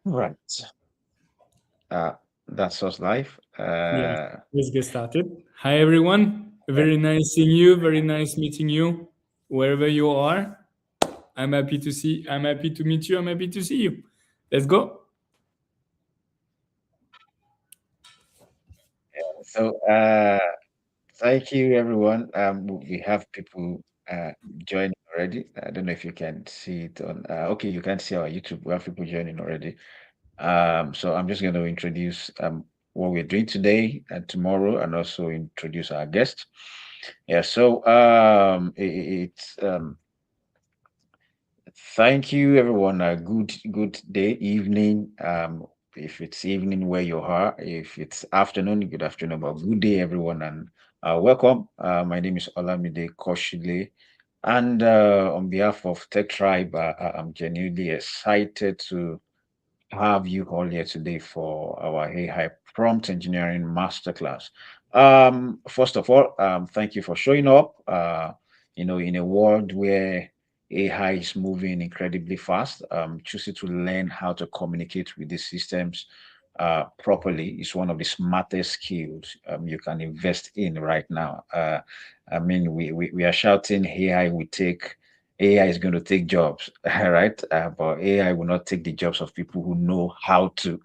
Right. Uh, that's us live. Yeah, let's get started. Hi, everyone. Yeah. Very nice seeing you. Very nice meeting you, wherever you are. I'm happy to meet you. I'm happy to see you. Let's go. So, thank you, everyone. We have people joining already. I don't know if you can see it on. Okay, you can see our YouTube. We have people joining already. So I'm just going to introduce what we're doing today and tomorrow, and also introduce our guest. Yeah. So it's thank you, everyone. Good day, evening. If it's evening where you are, if it's afternoon, good afternoon. But good day, everyone, and welcome. My name is Olamide Koshile, and on behalf of TekTribe, I'm genuinely excited to have you all here today for our AI Prompt Engineering Masterclass. First of all, thank you for showing up. In a world where AI is moving incredibly fast, choosing to learn how to communicate with these systems properly is one of the smartest skills you can invest in right now. I mean, we are shouting AI is going to take jobs, right? But AI will not take the jobs of people who know how to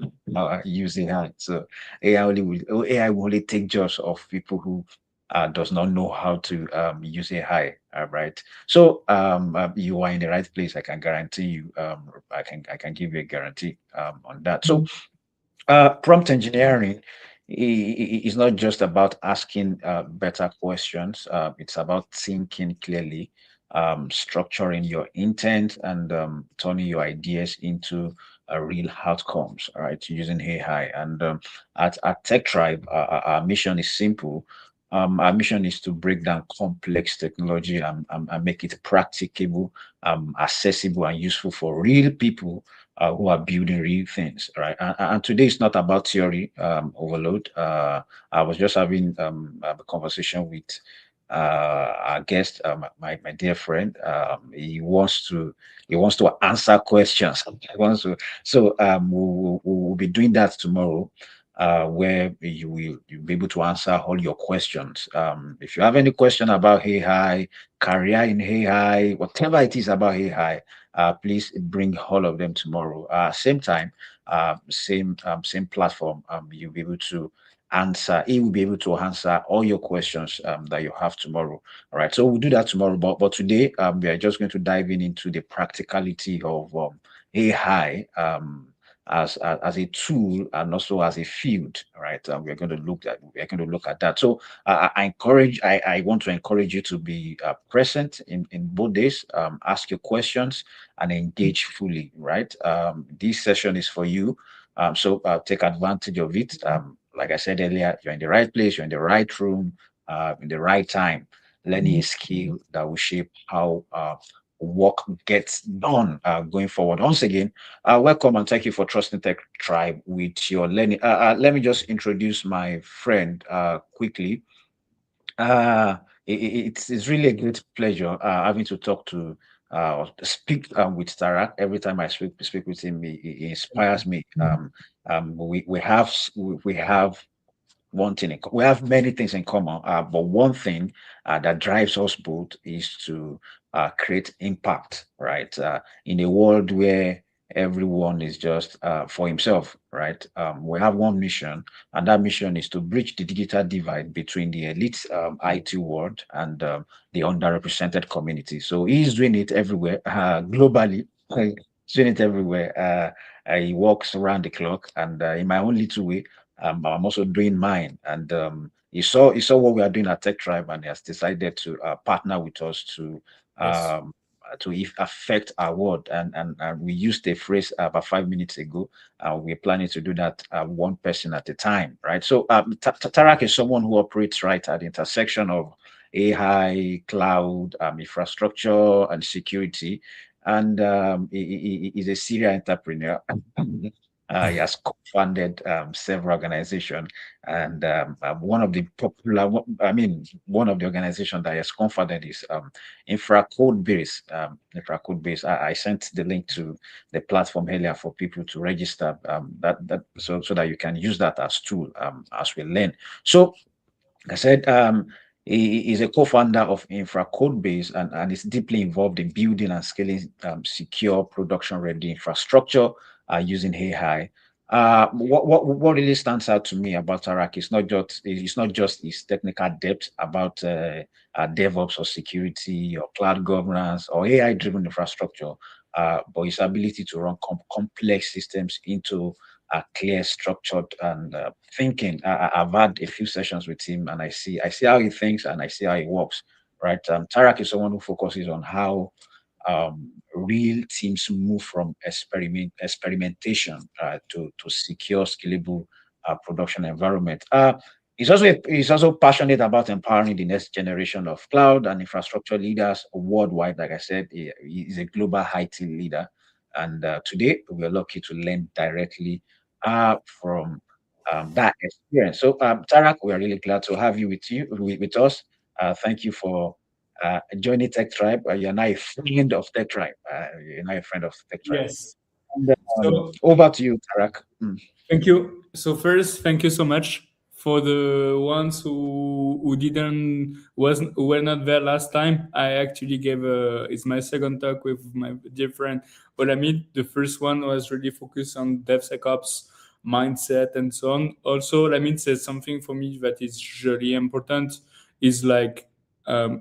use AI. So AI will only take jobs of people who does not know how to use AI, right? So you are in the right place. I can guarantee you. I can give you a guarantee on that. So prompt engineering is not just about asking better questions. It's about thinking clearly, structuring your intent, and turning your ideas into real outcomes. All right, using AI. And at TekTribe, our mission is simple. Our mission is to break down complex technology and make it practicable, accessible, and useful for real people who are building real things, right? And today is not about theory overload. I was just having a conversation with our guest, my dear friend. He wants to answer questions. He wants to, so we'll be doing that tomorrow. Where you'll be able to answer all your questions. If you have any question about AI, career in AI, whatever it is about AI, please bring all of them tomorrow. Same time, same platform. You'll be able to answer. He will be able to answer all your questions that you have tomorrow. All right. So we'll do that tomorrow. But today, we are just going to dive into the practicality of AI. As a tool and also as a field, right? We're going to look at that. So I want to encourage you to be present in both days. Ask your questions and engage fully, right? This session is for you. So take advantage of it. Like I said earlier, you're in the right place, you're in the right room, in the right time, learning a skill that will shape how work gets done going forward. Once again, welcome and thank you for trusting Tech Tribe with your learning. Let me just introduce my friend quickly. It's really a great pleasure having to talk to speak with Tarak. Every time I speak with him, he inspires me. We have one thing we have many things in common, but one thing that drives us both is to create impact, right? In a world where everyone is just for himself, right? We have one mission, and that mission is to bridge the digital divide between the elite IT world and the underrepresented community. So he's doing it everywhere, globally. He's doing it everywhere. He walks around the clock, and in my own little way, I'm also doing mine. And he saw what we are doing at Tech Tribe, and he has decided to partner with us Yes. affect our world. And we used a phrase about 5 minutes ago. We're planning to do that one person at a time, right? So Tarak is someone who operates right at the intersection of AI, cloud, infrastructure, and security. And he's a serial entrepreneur. He has co-founded several organizations, and one of the popular, I mean, one of the organizations that he has co-founded is Infra Code Base. Infra Code Base. I sent the link to the platform earlier for people to register. So that you can use that as tool as we learn. So like I said, he is a co-founder of Infra Codebase and is deeply involved in building and scaling secure production-ready infrastructure using AI. What really stands out to me about Tarak is not just his technical depth about DevOps or security or cloud governance or AI-driven infrastructure, but his ability to run complex systems into clear, structured, and thinking. I've had a few sessions with him, and I see how he thinks and I see how he works. Right, Tarak is someone who focuses on how real teams move from experimentation to secure, scalable production environment. He's also passionate about empowering the next generation of cloud and infrastructure leaders worldwide. Like I said, he's a global IT leader, and today we are lucky to learn directly from that experience. So, Tarak, we are really glad to have you with us. Thank you for joining TekTribe. You're now a friend of TekTribe. You're now a friend of TekTribe. Yes. And So over to you, Tarak. thank you. So first, thank you so much for the ones who didn't wasn't who were not there last time. I actually gave it's my second talk with my dear friend Olamide. The first one was really focused on DevSecOps mindset and so on. Also, Olamide said something for me that is really important is like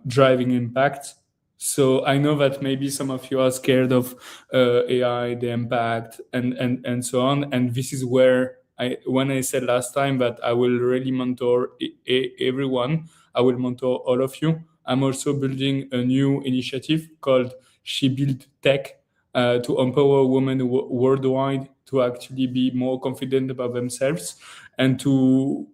driving impact. So I know that maybe some of you are scared of AI, the impact, and so on. And this is where when I said last time that I will really mentor everyone, I will mentor all of you. I'm also building a new initiative called She Build Tech to empower women worldwide to actually be more confident about themselves and to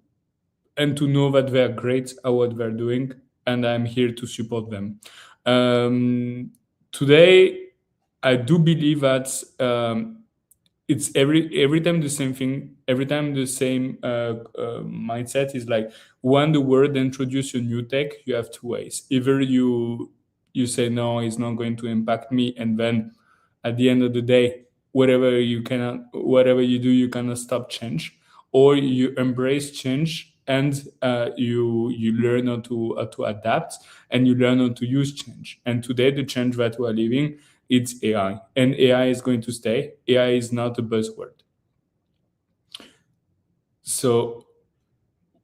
know that they're great at what they're doing, and I'm here to support them. Today, I do believe that it's every time the same thing. Every time the same mindset is like when the world introduce a new tech, you have two ways. Either you say no, it's not going to impact me, and then at the end of the day, whatever you do, you cannot stop change, or you embrace change and you learn how to adapt and you learn how to use change. And today, the change that we are living, it's AI, and AI is going to stay. AI is not a buzzword. So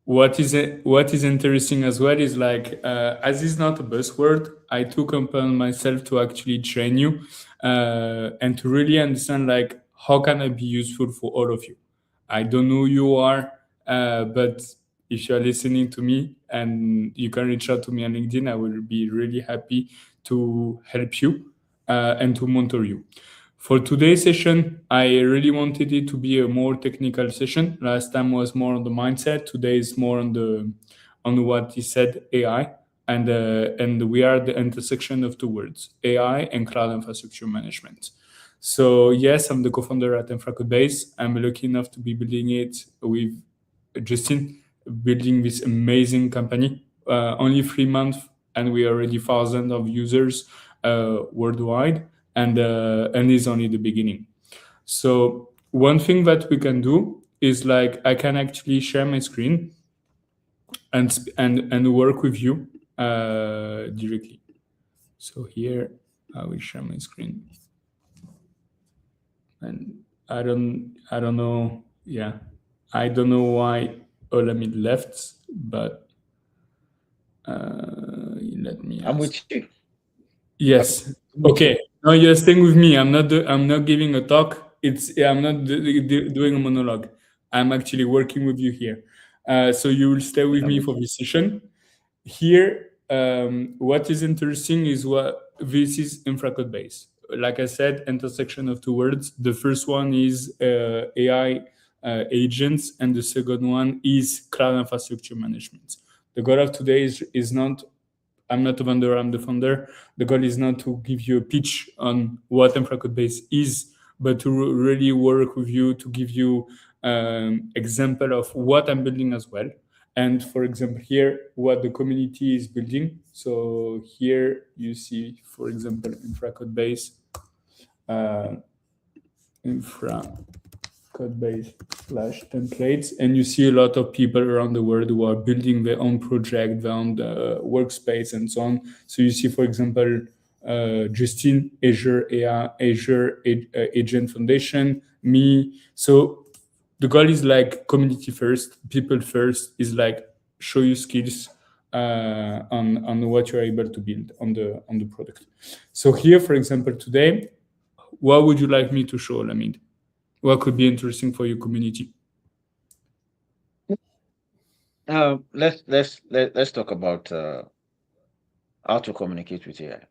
what is interesting as well is like as is not a buzzword, I took upon myself to actually train you and to really understand like how can I be useful for all of you. I don't know who you are, but if you're listening to me and you can reach out to me on LinkedIn, I will be really happy to help you and to mentor you. For today's session, I really wanted it to be a more technical session. Last time was more on the mindset. Today is more on what he said, AI, and we are at the intersection of two words, AI and cloud infrastructure management. So yes, I'm the co-founder at InfraCodebase. I'm lucky enough to be building it with Justin, building this amazing company. Only 3 months, and we are already thousands of users worldwide, and is only the beginning. So one thing that we can do is like I can actually share my screen and work with you directly. So here I will share my screen, and I don't know. Yeah, I don't know why Olamide left, but let me I'm ask. with you. I'm Yes. with you. Okay. No, you're staying with me. I'm not giving a talk. I'm not doing a monologue. I'm actually working with you here. So you will stay with I'm me with for you. this session. Here, what is interesting is what this is infracode base. Like I said, intersection of two words. The first one is AI agents, and the second one is cloud infrastructure management. The goal of today is not, I'm not a vendor, I'm the founder. The goal is not to give you a pitch on what infracode base is but to really work with you to give you example of what I'm building as well. And for example, here, what the community is building. So here you see, for example, infra code base, uh, infra code base slash templates, and you see a lot of people around the world who are building their own project, their own workspace, and so on. So you see, for example, Justin, Azure AI, Azure Agent Foundation, me. So the goal is like community first, people first. Is like show you skills on what you're able to build on the product. So here, for example, today, what would you like me to show, Lamid? What could be interesting for your community? Let's talk about how to communicate with AI.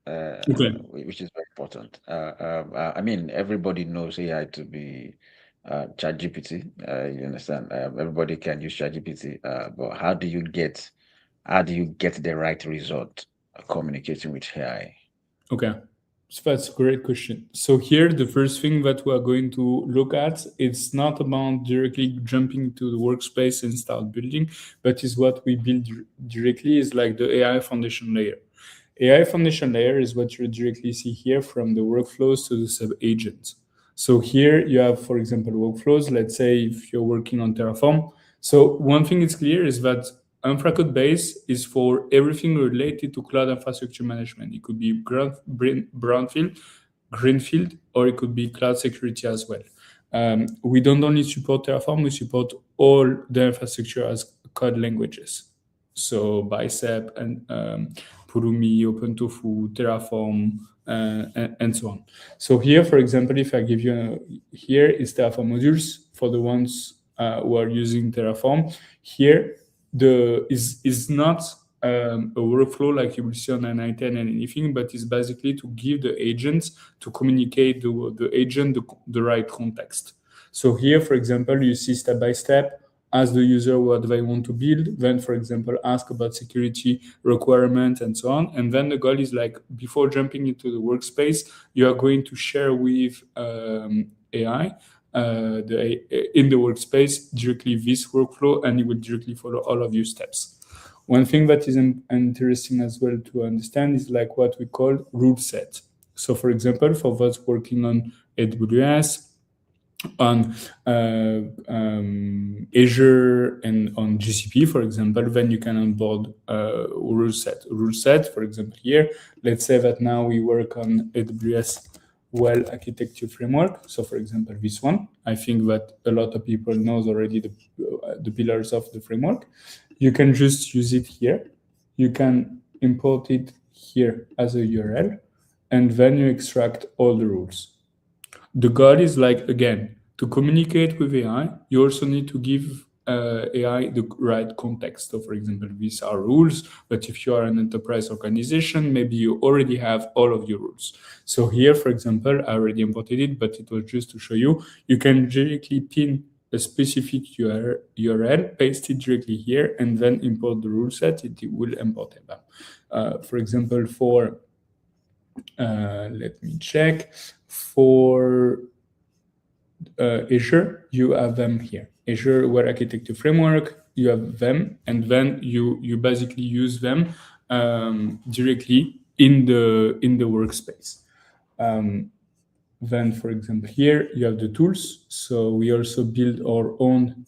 Okay. Which is very important. I mean, everybody knows AI to be ChatGPT. You understand? Everybody can use ChatGPT, but how do you get the right result communicating with AI? Okay. So that's a great question. So here, the first thing that we are going to look at, it's not about directly jumping to the workspace and start building, but is what we build directly is like the AI foundation layer. AI foundation layer is what you directly see here from the workflows to the sub agents. So here you have, for example, workflows. Let's say if you're working on Terraform. So one thing is clear is that Infracode base is for everything related to cloud infrastructure management. It could be brownfield, greenfield, or it could be cloud security as well. We don't only support Terraform, we support all the infrastructure as code languages. So Bicep and Pulumi, OpenTofu, Terraform, and so on. So here, for example, if I give you here is Terraform modules for the ones who are using Terraform. Here, the is not a workflow like you will see on an I10 and anything, but it's basically to give the agents to communicate the agent the right context. So here, for example, you see step by step, ask the user what they want to build, then, for example, ask about security requirements and so on. And then the goal is like, before jumping into the workspace, you are going to share with AI in the workspace directly this workflow, and it will directly follow all of your steps. One thing that is interesting as well to understand is like what we call rule set. So, for example, for those working on AWS, on Azure and on GCP, for example, then you can onboard rule set. Rule set, for example, here, let's say that now we work on AWS well architecture framework. So, for example, this one, I think that a lot of people knows already the pillars of the framework. You can just use it here. You can import it here as a URL, and then you extract all the rules. The goal is like, again, to communicate with AI, you also need to give AI the right context. So, for example, these are rules, but if you are an enterprise organization, maybe you already have all of your rules. So here, for example, I already imported it, but it was just to show you, you can directly pin a specific URL, paste it directly here, and then import the rule set, it will import them. For example, let me check, for Azure, you have them here. Azure Web Architecture Framework, you have them, and then you basically use them directly in the workspace. Then, for example, here you have the tools. So we also build our own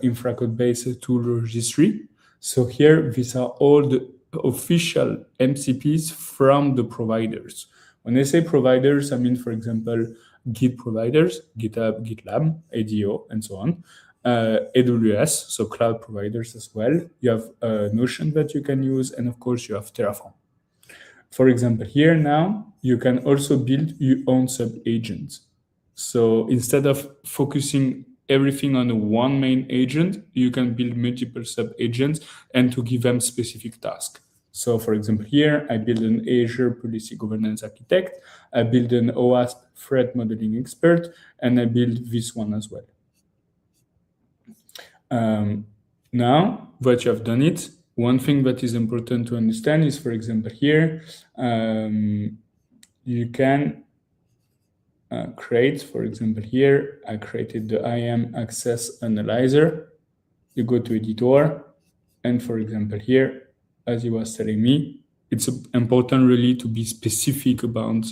infra-code-based tool registry. So here, these are all the official MCPs from the providers. When I say providers, I mean, for example, Git providers, GitHub, GitLab, ADO, and so on. AWS, so cloud providers as well. You have Notion that you can use, and of course, you have Terraform. For example, here now, you can also build your own sub-agents. So instead of focusing everything on one main agent, you can build multiple sub-agents and to give them specific tasks. So for example, here, I build an Azure Policy Governance Architect, I build an OWASP Threat Modeling Expert, and I build this one as well. Now that you have done it, one thing that is important to understand is, for example, here, you can create. For example, here I created the IAM access analyzer. You go to editor, and for example, here, as you was telling me, it's important really to be specific about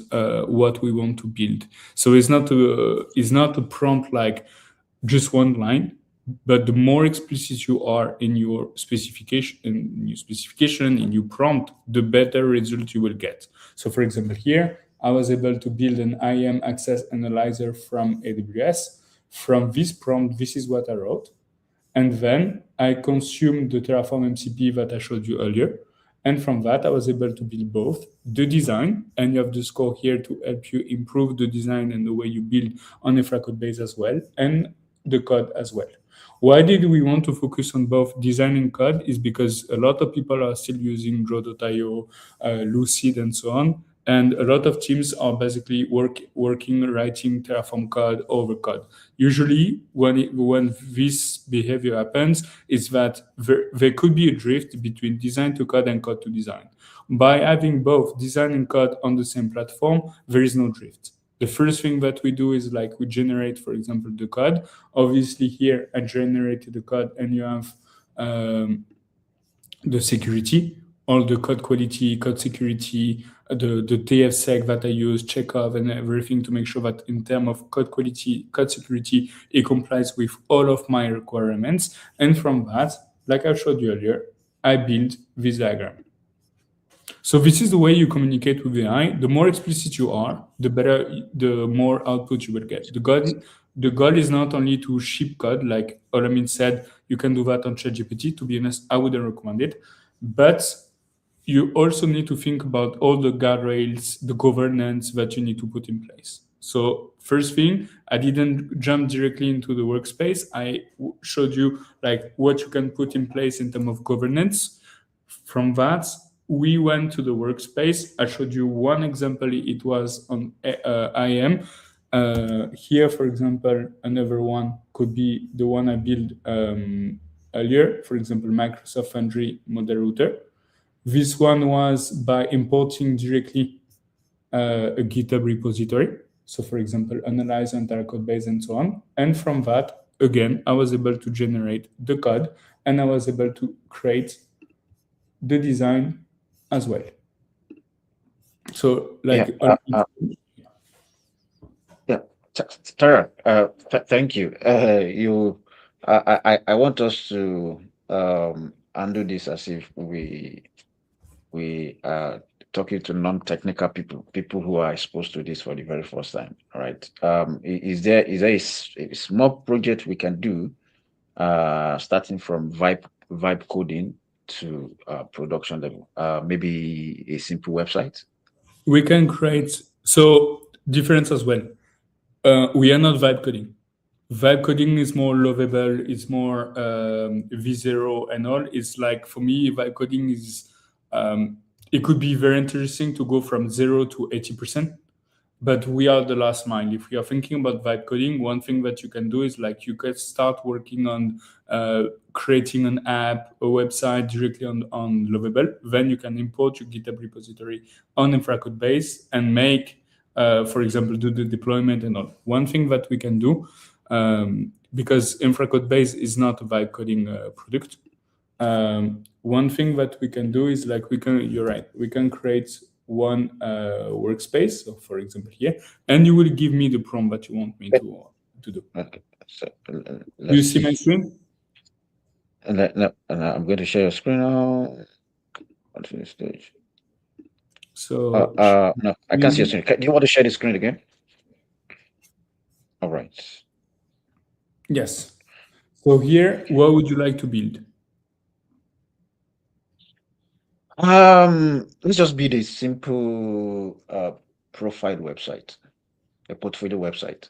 what we want to build. So it's not a prompt like just one line, but the more explicit you are in your specification in your prompt, the better result you will get. So for example, here I was able to build an IAM access analyzer from AWS. From this prompt, this is what I wrote. And then I consumed the Terraform MCP that I showed you earlier. And from that, I was able to build both the design, and you have the score here to help you improve the design and the way you build on Infra code base as well, and the code as well. Why did we want to focus on both design and code? Is because a lot of people are still using Draw.io, Lucid, and so on. And a lot of teams are basically working writing Terraform code over code. Usually, when this behavior happens, is that there could be a drift between design to code and code to design. By having both design and code on the same platform, there is no drift. The first thing that we do is like we generate, for example, the code. Obviously, here I generated the code, and you have the security, all the code quality, code security, the TF-sec that I use, Chekhov, and everything to make sure that in terms of code quality, code security, it complies with all of my requirements. And from that, like I showed you earlier, I build this diagram. So this is the way you communicate with AI. The more explicit you are, the better, the more output you will get. The goal is not only to ship code, like Olamin said, you can do that on ChatGPT. To be honest, I wouldn't recommend it. But you also need to think about all the guardrails, the governance that you need to put in place. So first thing, I didn't jump directly into the workspace. I showed you like what you can put in place in terms of governance. From that, we went to the workspace. I showed you one example. It was on IAM. Here, for example, another one could be the one I built earlier. For example, Microsoft Foundry model router. This one was by importing directly a GitHub repository. So, for example, analyze entire code base and so on. And from that, again, I was able to generate the code, and I was able to create the design as well. So, Yeah. like, Yeah. Tara, thank you. I want us to undo this as if we are talking to non-technical people who are exposed to this for the very first time. All right. Is there a small project we can do, starting from vibe coding to production level? Maybe a simple website. we can create, so difference as well. We are not vibe coding. Vibe coding is more lovable, it's more V0 and all. It's like, for me, vibe coding is, it could be very interesting to go from 0 to 80%, but we are the last mile. If you are thinking about vibe coding, one thing that you can do is like you can start working on creating an app, a website directly on Lovable. Then you can import your GitHub repository on InfraCode base and make, for example, do the deployment and all. One thing that we can do, because InfraCode base is not a vibe coding product, one thing that we can do is like you're right, we can create one workspace. So for example here, and you will give me the prompt that you want me to do. Okay. So Do you let's see my see. screen? And I'm going to share your screen now. Onto the stage. So No, I can't see your screen. Do you want to share the screen again? All right. yes. So here, what would you like to build? Let's just build a simple profile website, a portfolio website.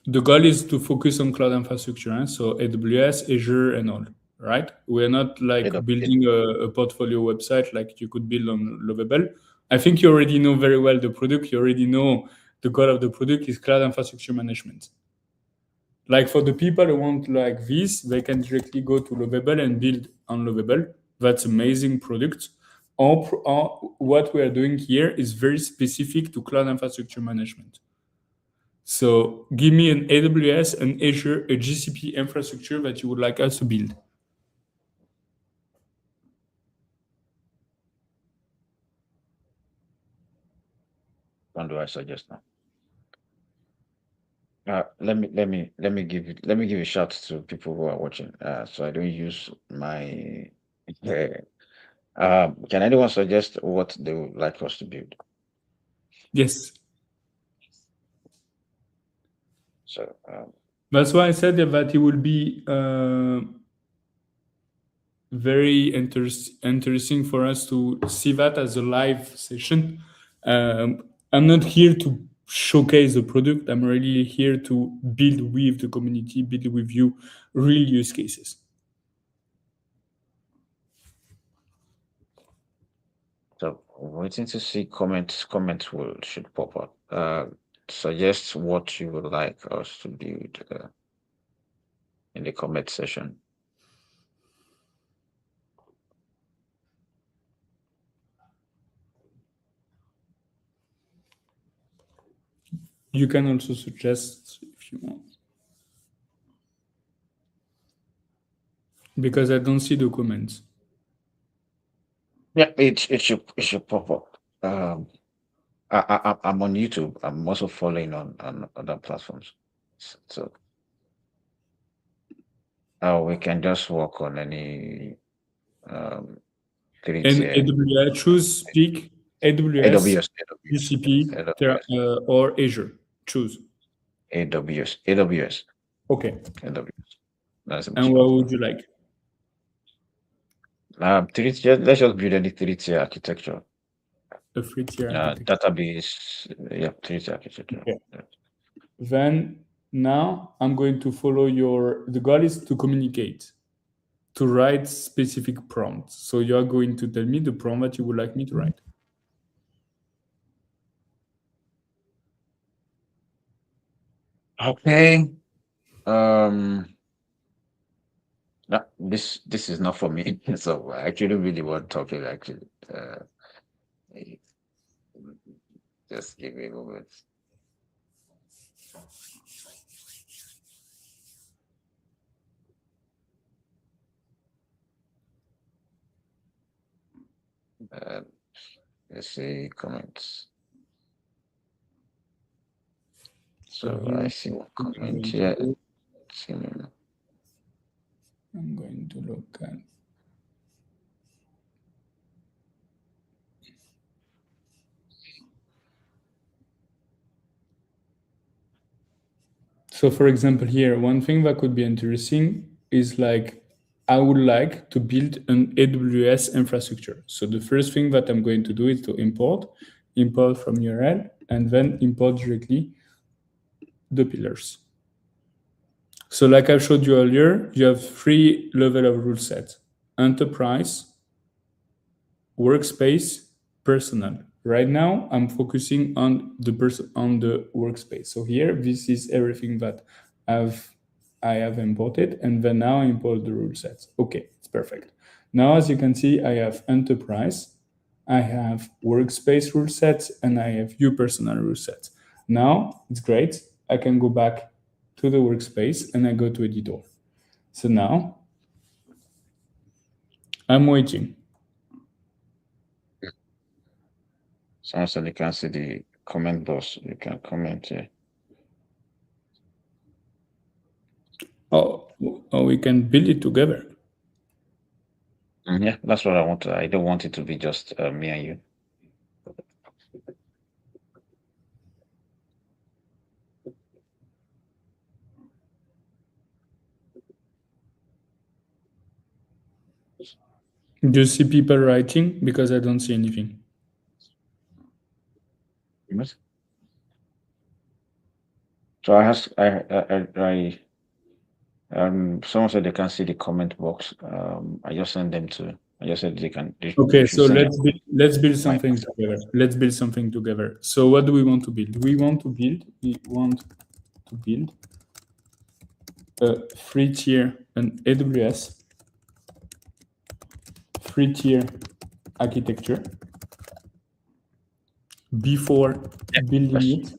The goal is to focus on cloud infrastructure, so AWS, Azure, and all. Right? We're not like building a portfolio website like you could build on Lovable. I think you already know very well the product. You already know the goal of the product is cloud infrastructure management. Like for the people who want like this, they can directly go to Lovable and build on Lovable. That's amazing product. Or what we are doing here is very specific to cloud infrastructure management. So give me an AWS, an Azure, a GCP infrastructure that you would like us to build. What do I suggest now? Let me give a shout to people who are watching. So I don't use my. Can anyone suggest what they would like us to build? Yes. So That's why I said that it will be very interesting for us to see that as a live session. I'm not here to showcase the product. I'm really here to build with the community, build with you real use cases. So waiting to see comments. Comments will should pop up. Suggest what you would like us to build in the comment session. You can also suggest if you want. Because I don't see the comments. Yeah, it should pop up. I'm on YouTube. I'm also following on other platforms. So we can just work on any three And tier AWS, choose, speak, AWS, AWS, GCP, or Azure. Choose. AWS. Okay. AWS. That's the And most what would popular. you like? Three tier. Let's just build any three tier architecture. A free tier architecture. Database. Yeah, three tier architecture. Okay. Yeah. Then now I'm going to follow the goal is to communicate, to write specific prompts. So you are going to tell me the prompt that you would like me to write. Okay. No, this is not for me. So I actually really want talking actually. Just give me a moment. Uh, let's see comments. So here I see one I'm comment going here. to I'm going to look at. So, for example, here, one thing that could be interesting is like, I would like to build an AWS infrastructure. So the first thing that I'm going to do is to import from URL, and then import directly the pillars. So like I showed you earlier, you have 3 level of rule set: enterprise, workspace, personal. Right now, I'm focusing on the workspace. So here, this is everything that I have imported, and then now I import the rule sets. Okay, it's perfect. Now, as you can see, I have enterprise, I have workspace rule sets, and I have view personal rule sets. Now it's great. I can go back to the workspace and I go to editor. So now I'm waiting. so you can see the comment box. You can comment here. Oh, we can build it together. Yeah, that's what I want. I don't want it to be just me and you. Do you see people writing? Because I don't see anything. Yes. So someone said they can't see the comment box. I just sent them to. I just said they Okay, should so send it let's build my something together. Let's build something together. So what do we want to build? We want to build a free tier, an AWS free tier architecture. Before building it,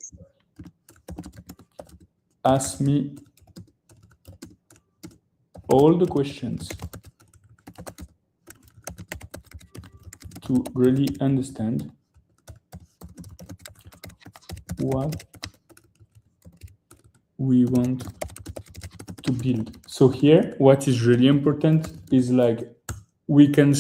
ask me all the questions to really understand what we want to build. So here, what is really important is like we can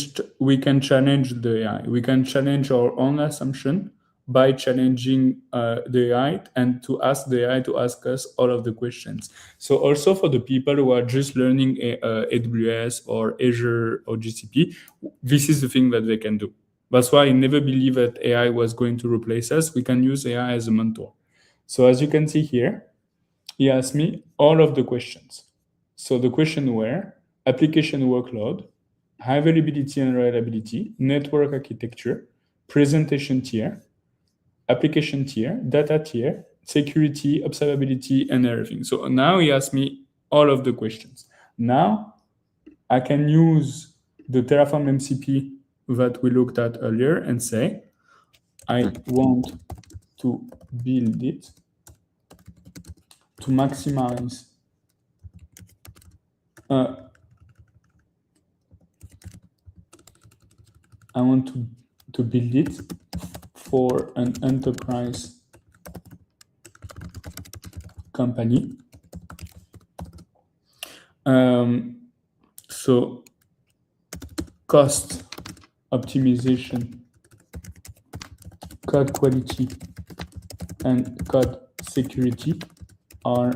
challenge the AI. We can challenge our own assumption by challenging the AI and to ask the AI to ask us all of the questions. So also for the people who are just learning AWS or Azure or GCP, this is the thing that they can do. That's why I never believe that AI was going to replace us. We can use AI as a mentor. So as you can see here, he asked me all of the questions. So the question were application workload, high availability and reliability, network architecture, presentation tier, application tier, data tier, security, observability, and everything. So now he asked me all of the questions. Now I can use the Terraform MCP that we looked at earlier and say, I want to build it to maximize I want to build it for an enterprise company. So cost optimization, code quality, and code security are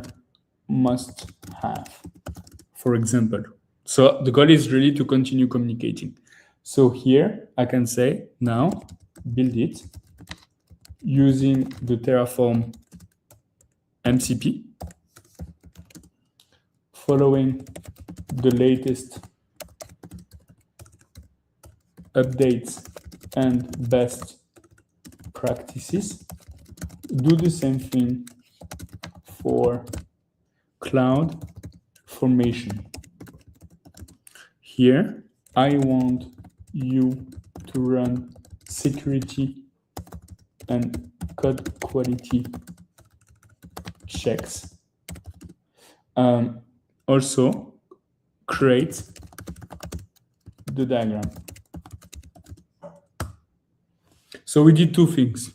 must have, for example. So the goal is really to continue communicating. So here I can say now build it using the Terraform MCP, following the latest updates and best practices. Do the same thing for cloud formation. Here, I want you to run security and code quality checks. Also, create the diagram. So we did two things.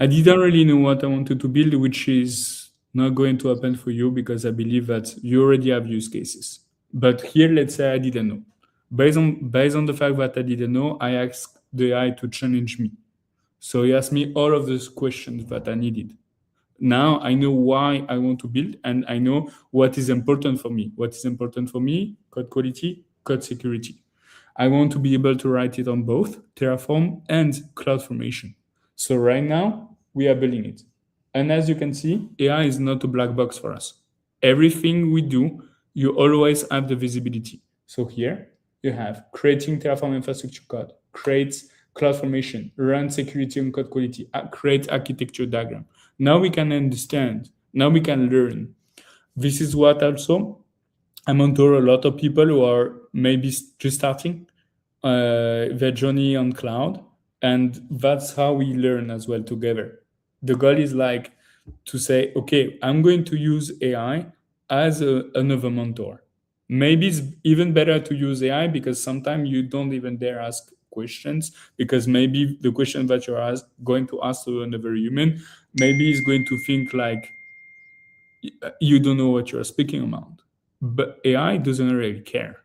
I didn't really know what I wanted to build, which is not going to happen for you because I believe that you already have use cases. But here, let's say I didn't know. Based on the fact that I didn't know, I asked the AI to challenge me. So he asked me all of those questions that I needed. Now I know why I want to build, and I know what is important for me. What is important for me? Code quality, code security. I want to be able to write it on both Terraform and CloudFormation. So right now we are building it. And as you can see, AI is not a black box for us. Everything we do, you always have the visibility. So here you have creating Terraform infrastructure code, create CloudFormation, run security and code quality, create architecture diagram. Now we can understand, now we can learn. This is what also I mentor a lot of people who are maybe just starting their journey on cloud, and that's how we learn as well together. The goal is like to say, okay, I'm going to use AI as another mentor. Maybe it's even better to use AI because sometimes you don't even dare ask questions because maybe the question that you're going to ask to another human, maybe is going to think like you don't know what you're speaking about. But AI doesn't really care.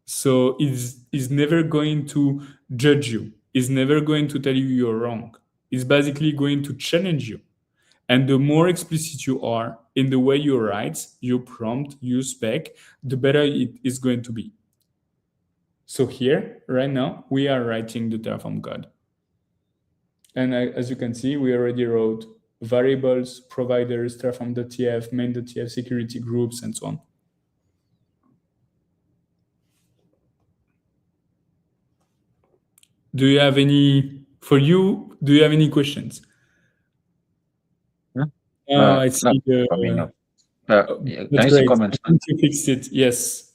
So it's never going to judge you. It's never going to tell you you're wrong. It's basically going to challenge you. And the more explicit you are in the way you write, you prompt, you spec, the better it is going to be. So here, right now, we are writing the Terraform code. And as you can see, we already wrote variables, providers, Terraform.tf, main.tf, security groups, and so on. Do you have any questions? I see no, for me, no. Yeah, can that's you see great. I comments? think you fixed it. Yes.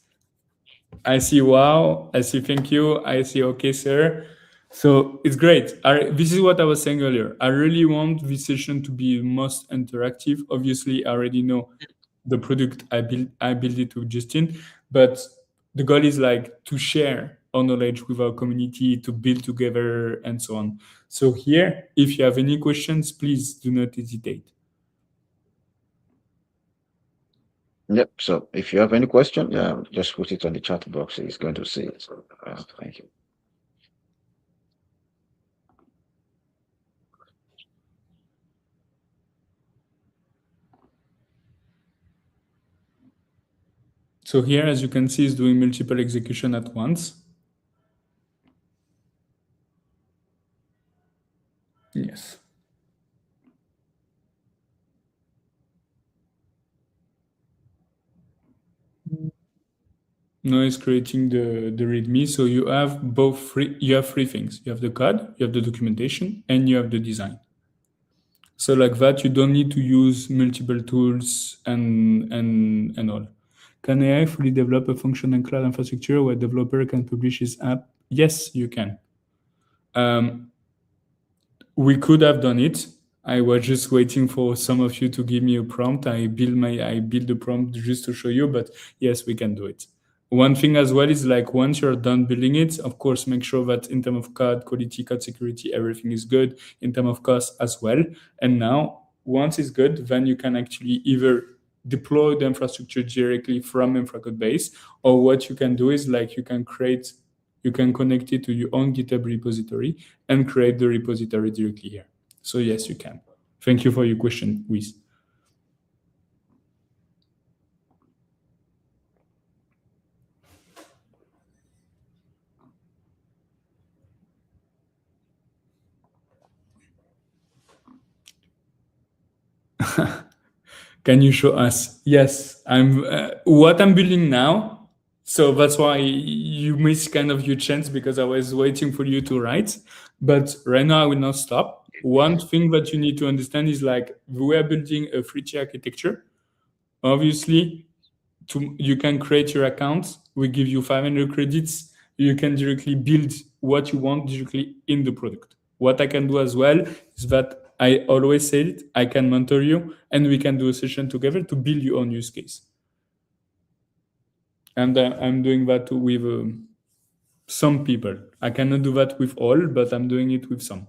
I see wow. I see thank you. I see okay, sir. So it's great. This is what I was saying earlier. I really want this session to be most interactive. Obviously, I already know the product I build it with Justin, but the goal is like to share our knowledge with our community, to build together, and so on. So here, if you have any questions, please do not hesitate. Yep. So if you have any question, yeah, just put it on the chat box. He's going to see it. So, thank you. So here, as you can see, is doing multiple execution at once. Yes. Now it's creating the README. So you have you have three things. You have the code, you have the documentation, and you have the design. So like that, you don't need to use multiple tools and all. Can AI fully develop a functional cloud infrastructure where developer can publish his app? Yes, you can. Um, we could have done it. I was just waiting for some of you to give me a prompt. I build the prompt just to show you, but yes, we can do it. One thing as well is like once you're done building it, of course, make sure that in terms of code quality, code security, everything is good in terms of cost as well. And now, once it's good, then you can actually either deploy the infrastructure directly from InfraCode base, or what you can do is like you can connect it to your own GitHub repository and create the repository directly here. So yes, you can. Thank you for your question, Wiz. Can you show us? Yes, I'm what I'm building now. So that's why you missed kind of your chance because I was waiting for you to write. But right now I will not stop. One thing that you need to understand is like we are building a free tier architecture. Obviously, you can create your account. We give you 500 credits. You can directly build what you want directly in the product. What I can do as well is that I always say it, I can mentor you and we can do a session together to build your own use case. And I'm doing that with some people. I cannot do that with all, but I'm doing it with some.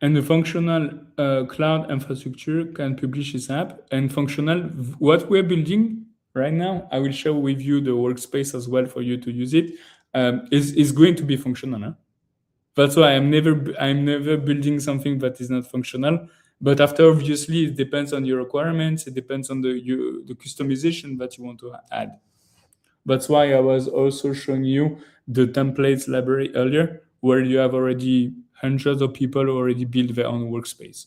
And the functional cloud infrastructure can publish its app. And functional, what we're building right now, I will share with you the workspace as well for you to use it. Is going to be functional. Huh? That's why I'm never building something that is not functional. But after, obviously, it depends on your requirements. It depends on the customization that you want to add. That's why I was also showing you the templates library earlier, where you have already hundreds of people already build their own workspace.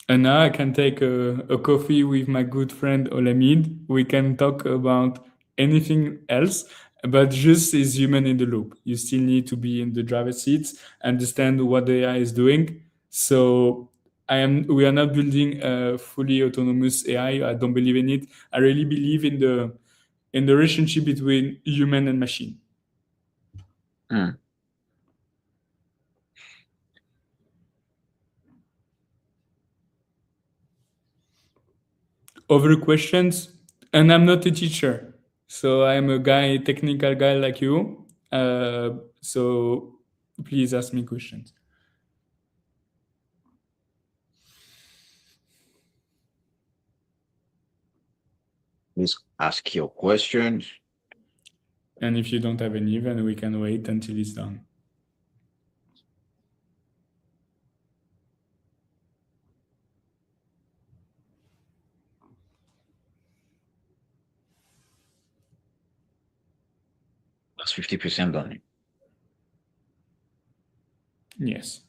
And now I can take a coffee with my good friend Olamide. We can talk about anything else, but just as human in the loop. You still need to be in the driver's seat, understand what the AI is doing. So we are not building a fully autonomous AI. I don't believe in it. I really believe in the relationship between human and machine. Hmm. Other questions? And I'm not a teacher, so I'm a technical guy like you. So please ask me questions. Please ask your questions. And if you don't have any, then we can wait until it's done. That's 50% on it. Yes.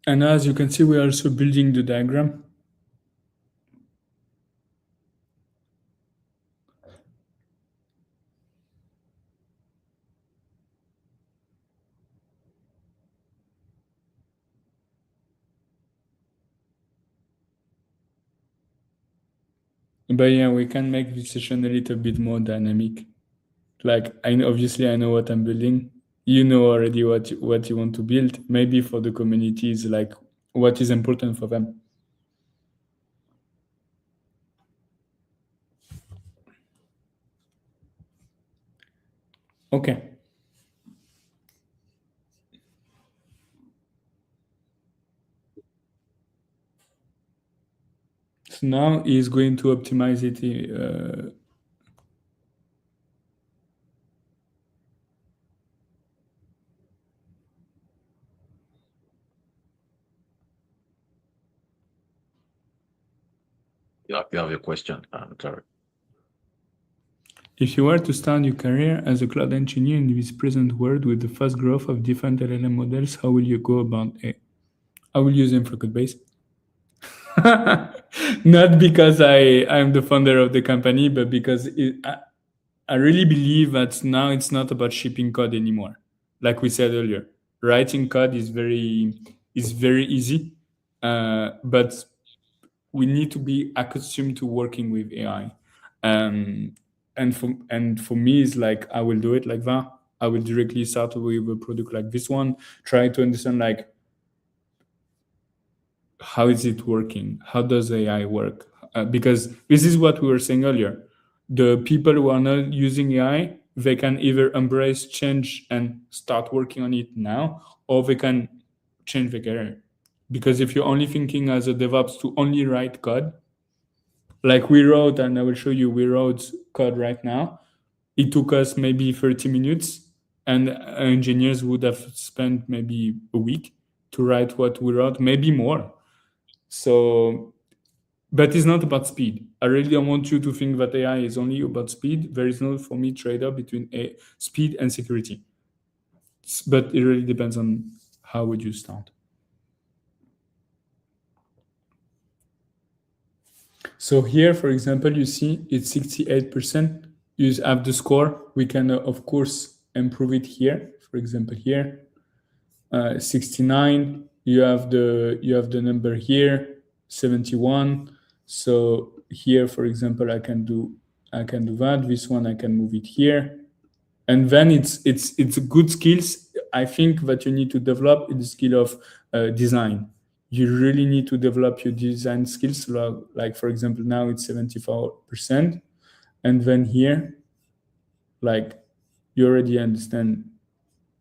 And as you can see, we are also building the diagram. But yeah, we can make this session a little bit more dynamic. Like obviously I know what I'm building. You know already what you want to build. Maybe for the communities, like what is important for them. Okay. So now he's going to optimize it. You have your question. Sorry. If you were to start your career as a cloud engineer in this present world with the fast growth of different LLM models, how will you go about it? I will use them for code base. Not because I'm the founder of the company, but because I really believe that now it's not about shipping code anymore. Like we said earlier, writing code is very easy, but we need to be accustomed to working with AI. Um, and for me, it's like I will do it like that. I will directly start with a product like this one, try to understand like how is it working, how does AI work, because this is what we were saying earlier. The people who are not using AI, they can either embrace change and start working on it now, or they can change their career. Because if you're only thinking as a DevOps to only write code, like we wrote, and I will show you, we wrote code right now. It took us maybe 30 minutes, and engineers would have spent maybe a week to write what we wrote, maybe more. So, but it's not about speed. I really don't want you to think that AI is only about speed. There is no, for me, trade-off between speed and security. But it really depends on how would you start. So here, for example, you see it's 68%. You have the score. We can, of course, improve it here. For example, here, 69. You have the number here, 71. So here, for example, I can do that. This one I can move it here, and then it's good skills. I think that you need to develop the skill of design. You really need to develop your design skills. Like for example, now it's 74%, and then here, like you already understand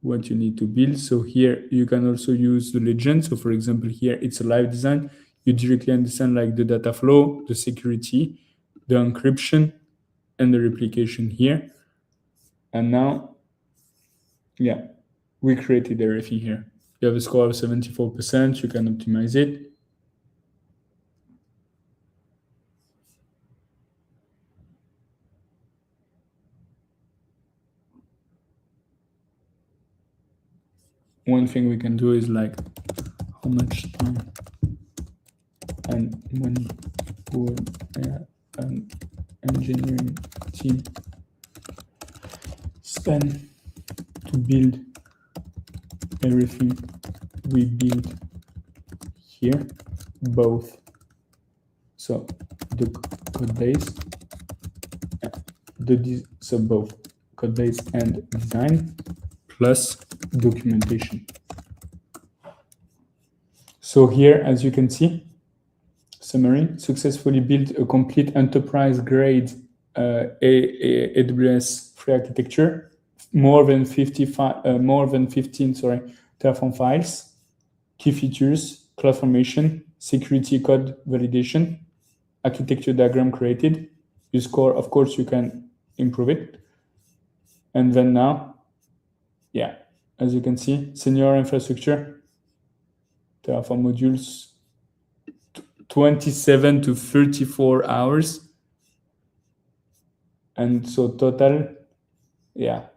what you need to build. So here you can also use the legend. So for example, here it's a live design. You directly understand like the data flow, the security, the encryption, and the replication here. And now, yeah, we created everything here. You have a score of 74%. You can optimize it. One thing we can do is like how much time and money would an engineering team spend to build everything we build here, both. So the code base, so both code base and design plus documentation. So here, as you can see, summary, successfully built a complete enterprise-grade AWS free architecture, more than 15 Terraform files, key features, CloudFormation, security code validation, architecture diagram created. You score, of course, you can improve it. And then now, yeah, as you can see, senior infrastructure, Terraform modules, 27 to 34 hours. And so total, yeah.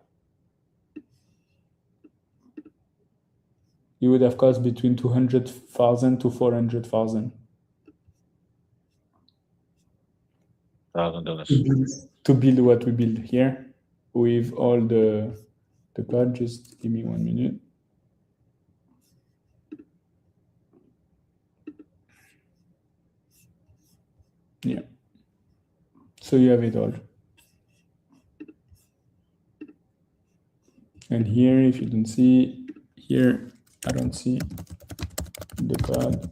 it would have cost between 200,000 to 400,000 $1,000. to build what we build here with all the code. Just give me 1 minute. Yeah. So you have it all. And here, if you don't see, here, I don't see the code.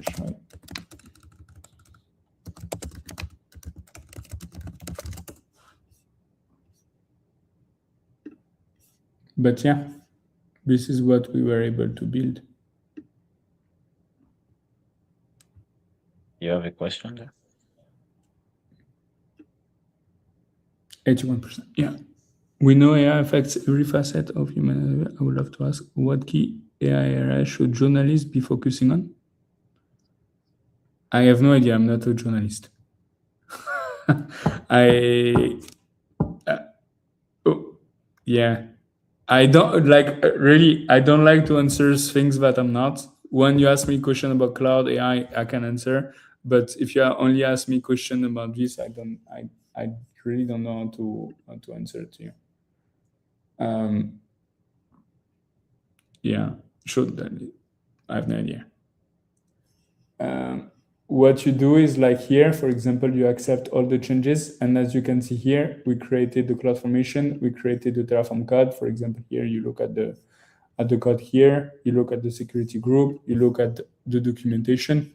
Try. But yeah, this is what we were able to build. You have a question there? 81%. Yeah. We know AI affects every facet of human. I would love to ask, what key AI area should journalists be focusing on? I have no idea. I'm not a journalist. I oh, yeah. I don't like really. I don't like to answer things that I'm not. When you ask me a question about cloud AI, I can answer. But if you only ask me a question about this, I don't. I really don't know how to answer to you. Um, yeah, should I have no idea. Um, what you do is like here, for example, you accept all the changes, and as you can see here, we created the cloud formation, we created the Terraform code. For example, here you look at the code here, you look at the security group, you look at the documentation,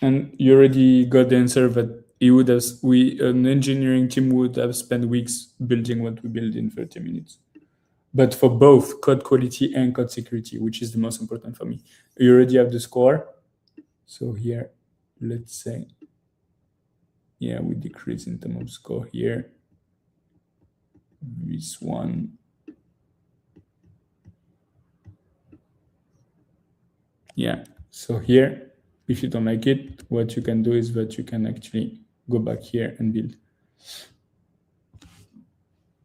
and you already got the answer that it would have an engineering team would have spent weeks building what we built in 30 minutes. But for both code quality and code security, which is the most important for me, you already have the score. So here, let's say, yeah, we decrease in terms of score here. This one. Yeah, so here, if you don't like it, what you can do is that you can actually go back here and build.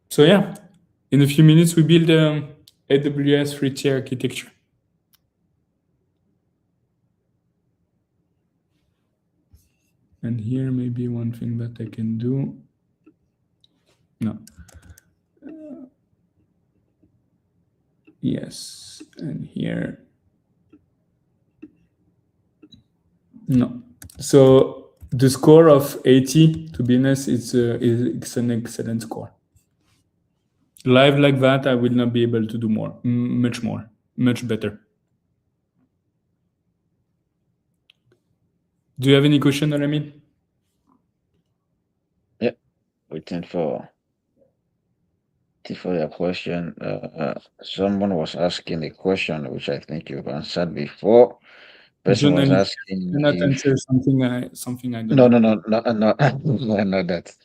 So yeah, in a few minutes, we build AWS three-tier architecture. And here, maybe one thing that I can do. No. Yes, and here. No. So the score of 80, to be honest, it's an excellent score. Live like that, I will not be able to do more, much better. Do you have any question, Alamid? Yeah, waiting for your question. Someone was asking a question which I think you've answered before. Person was Journalist asking cannot if answer something I don't no, know. no, no, no, no, no, not that.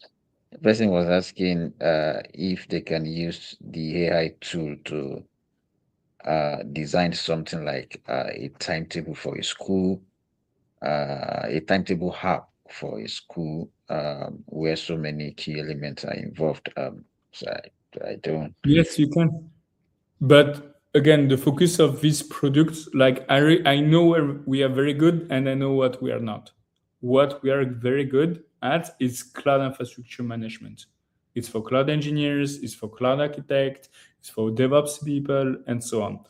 The person was asking if they can use the AI tool to design something like a timetable for a school, a timetable app for a school where so many key elements are involved. So I don't. Yes, you can. But again, the focus of these products, like I know where we are very good and I know what we are not. What we are very good at is cloud infrastructure management. It's for cloud engineers, it's for cloud architects, it's for DevOps people, and so on.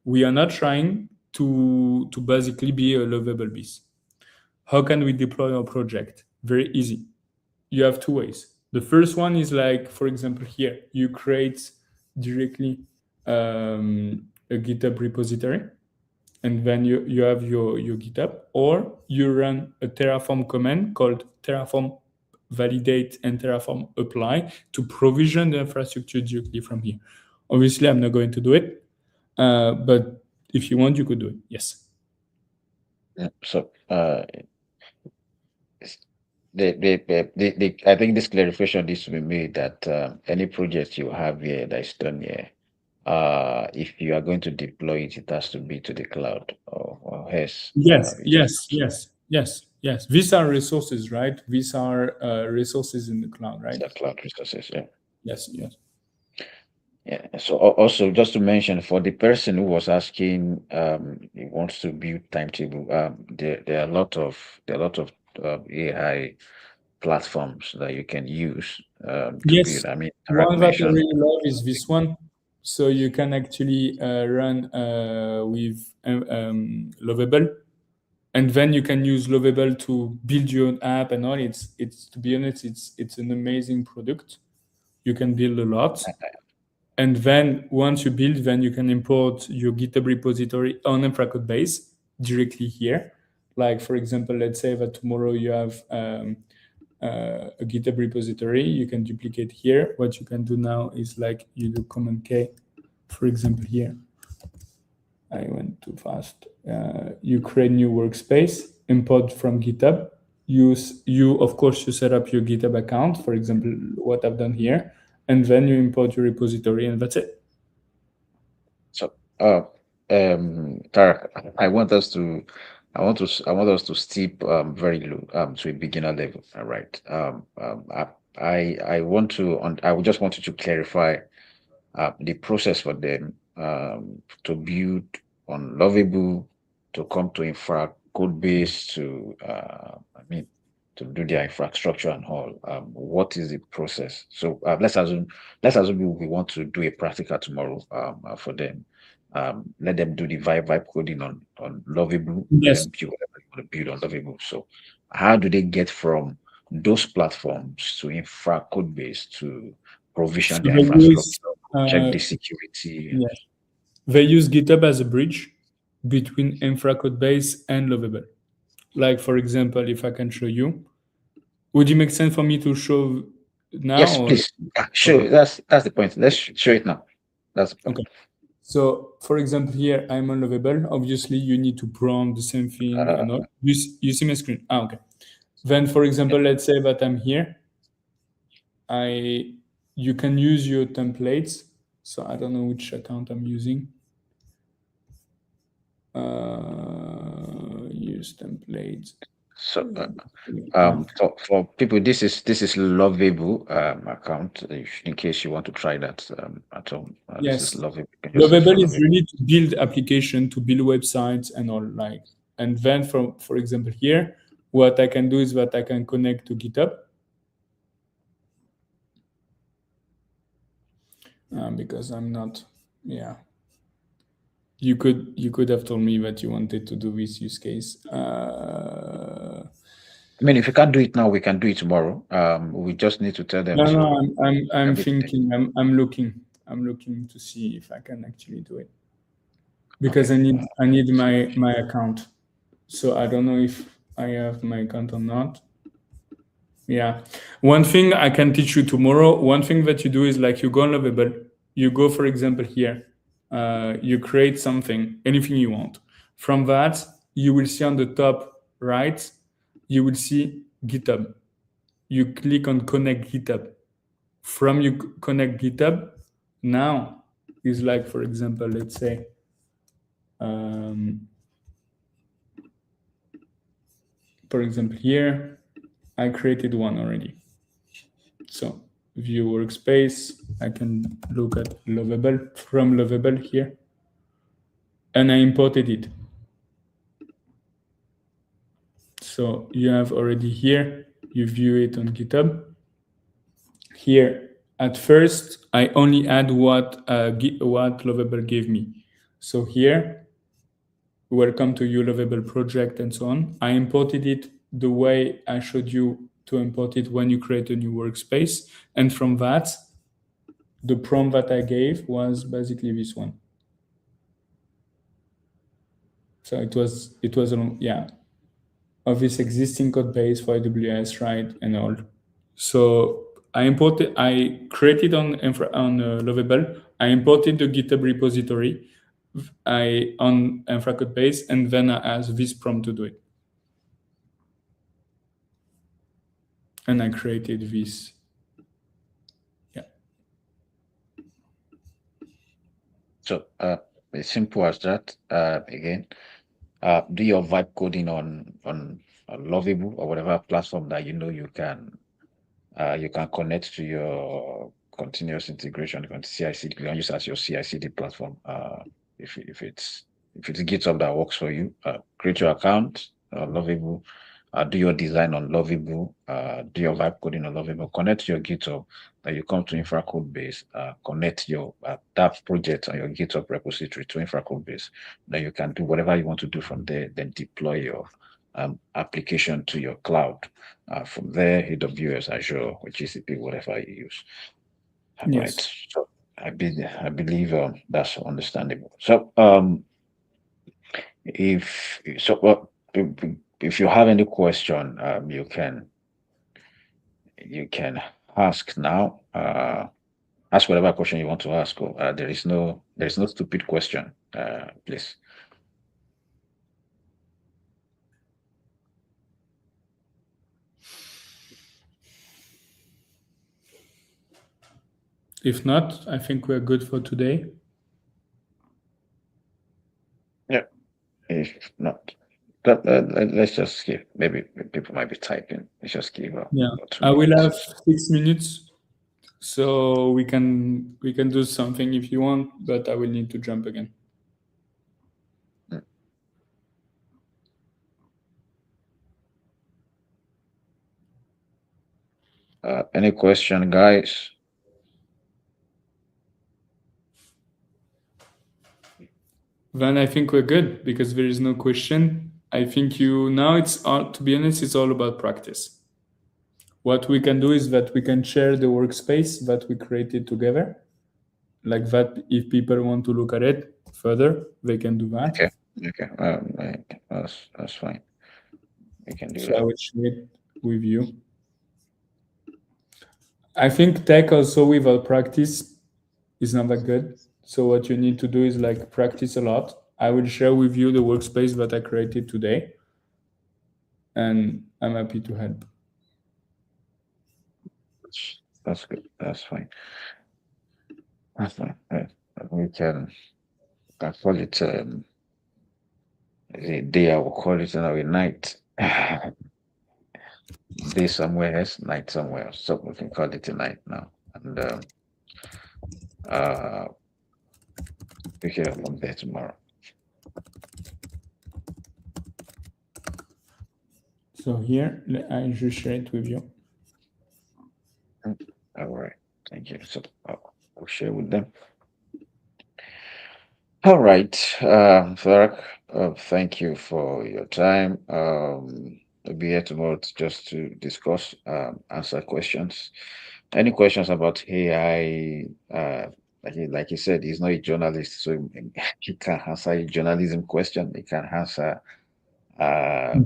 We are not trying to basically be a lovable beast. How can we deploy our project? Very easy. You have two ways. The first one is like, for example, here you create directly a GitHub repository, and then you have your GitHub, or you run a Terraform command called Terraform validate and Terraform apply to provision the infrastructure directly from here. Obviously, I'm not going to do it, but if you want, you could do it. Yes. Yeah, so I think this clarification needs to be made that any project you have here that is done here, if you are going to deploy it, it has to be to the cloud or else Yes, it just yes, yes, yes, yes. These are resources, right? These are resources in the cloud, right? the cloud resources. Yeah. Yes, yes. Yeah. So also just to mention for the person who was asking, he wants to build timetable. There are a lot of AI platforms that you can use to build. Yes, I mean, Tarak one that I mentioned. really love is this one. So you can actually run with Lovable, and then you can use Lovable to build your own app and all. It's to be honest, it's an amazing product. You can build a lot, and then once you build, then you can import your GitHub repository on Infracode base directly here. Like for example, let's say that tomorrow you have a GitHub repository, you can duplicate here. What you can do now is like you do Command K, for example here. I went too fast. You create new workspace, import from GitHub. You of course you set up your GitHub account, for example, what I've done here, and then you import your repository, and that's it. So, uh, Tarak, I want us to, I want us to steep very low to a beginner level. All right. I want to, I would just want you to clarify the process for them to build on Lovable, to come to infra code base, to I mean, to do their infrastructure and all. What is the process? So let's assume we want to do a practical tomorrow for them. Let them do the vibe coding on Lovable. Let Yes. them build whatever they want to build on Lovable. So how do they get from those platforms to infra code base to provision So their they use infrastructure, check uh, the security? yes, they use GitHub as a bridge between Infracode base and Lovable. Like for example, if I can show you, would it make sense for me to show now Yes, or please. okay? Sure. That's the point. Let's show it now. That's the point. Okay. So, for example, here I'm on Lovable. Obviously, you need to prompt the same thing Uh, and all. You see my screen? Ah, okay. Then, for example, let's say that I'm here. I You can use your templates. So I don't know which account I'm using. Use templates. so App. for people, this is Lovable account. In case you want to try that at home, this is Yes, Lovable. You can just search for Lovable is Lovable. really to build application, to build websites and all like. And then, for example, here, what I can do is that I can connect to GitHub because I'm not. Yeah, you could have told me that you wanted to do this use case. I mean, if you can't do it now, we can do it tomorrow. We just need to tell them No, to I'm everything. thinking. I'm looking to see if I can actually do it because Okay. I need my account. So I don't know if I have my account or not. Yeah. One thing I can teach you tomorrow, one thing that you do is like you go on Lovable, you go, for example, here, you create something, anything you want. From that, you will see on the top right, you will see GitHub. You click on connect GitHub. From you connect GitHub, now is like, for example, let's say, um, for example, here, I created one already. So view workspace, I can look at Lovable from Lovable here, and I imported it. So you have already here, you view it on GitHub. Here, at first, I only add what Lovable gave me. So here, welcome to your Lovable project and so on. I imported it the way I showed you to import it when you create a new workspace. And from that, the prompt that I gave was basically this one. So it was yeah, of this existing code base for AWS, right, and all. So I created on Lovable. I imported the GitHub repository I on infra code base, and then I asked this prompt to do it, and I created this. Yeah. So as simple as that. Again, do your vibe coding on Lovable or whatever platform that you know you can connect to your continuous integration, you can CI/CD, you can use as your CI/CD platform. If if it's if it's GitHub that works for you, create your account, Lovable, do your design on Lovable, do your vibe coding on Lovable, connect to your GitHub. Then you come to infra code base, connect your that project on your GitHub repository to infra code base. Then you can do whatever you want to do from there. Then deploy your application to your cloud. From there, AWS, Azure, or GCP, whatever you use. Right. Yes. So I believe that's understandable. So if so, if you have any question, you can ask now. Ask whatever question you want to ask. There is no stupid question. Please. If not, I think we're good for today. Yeah. If not, let's just skip. Maybe people might be typing. Let's just give Yeah. about two I will minutes. have 6 minutes, so we can do something if you want, but I will need to jump again. Mm. Any question, guys? Then I think we're good because there is no question. I think you now it's all, to be honest, it's all about practice. What we can do is that we can share the workspace that we created together. Like that, if people want to look at it further, they can do that. Okay. Okay. That's fine. We can do So I that. will share it with you. I think tech also without practice is not that good. So what you need to do is like practice a lot. I will share with you the workspace that I created today, and I'm happy to help. That's good. That's fine. That's fine. We can call it a day. I will call it a night. Day somewhere else, night somewhere else. So we can call it a night now. And uh we hear from there tomorrow. So here, I just share it with you. Mm. All right. Thank you. So I'll share with them. All right. Farah, thank you for your time. I'll be here tomorrow just to discuss, answer questions. Any questions about AI? Like you said, he's not a journalist, so he can answer a journalism question. He can answer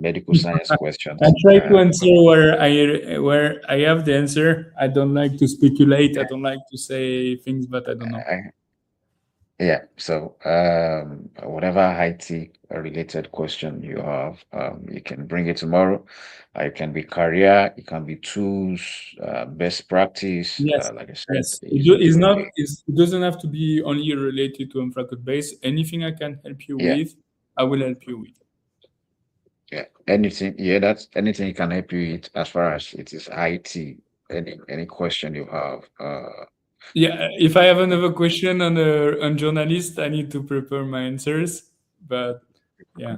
medical science I questions. try to answer where I have the answer. I don't like to speculate. I don't like to say things that I don't know. I, Yeah, so whatever IT related question you have, you can bring it tomorrow. It can be career, it can be tools, best practice. Yes, Like I said, yes. is okay. It doesn't have to be only related to infrared base. Anything I can help you Yeah, with, I will help you with. yeah. Anything, yeah, that's anything you can help you with as far as it is IT. Any question you have, Yeah, if I have another question on journalist, I need to prepare my answers. But yeah,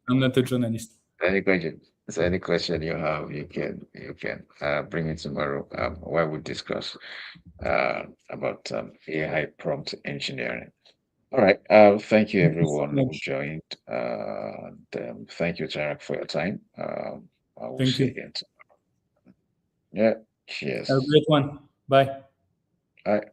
I'm not a journalist. any question, so any question you have, you can bring it tomorrow. Where we discuss about AI prompt engineering. All right. Thank you, Thank you so everyone who much. joined. And thank you, Tarek, for your time. I will Thank see you you. again. Yeah. Have a Cheers. great one. Bye. All right.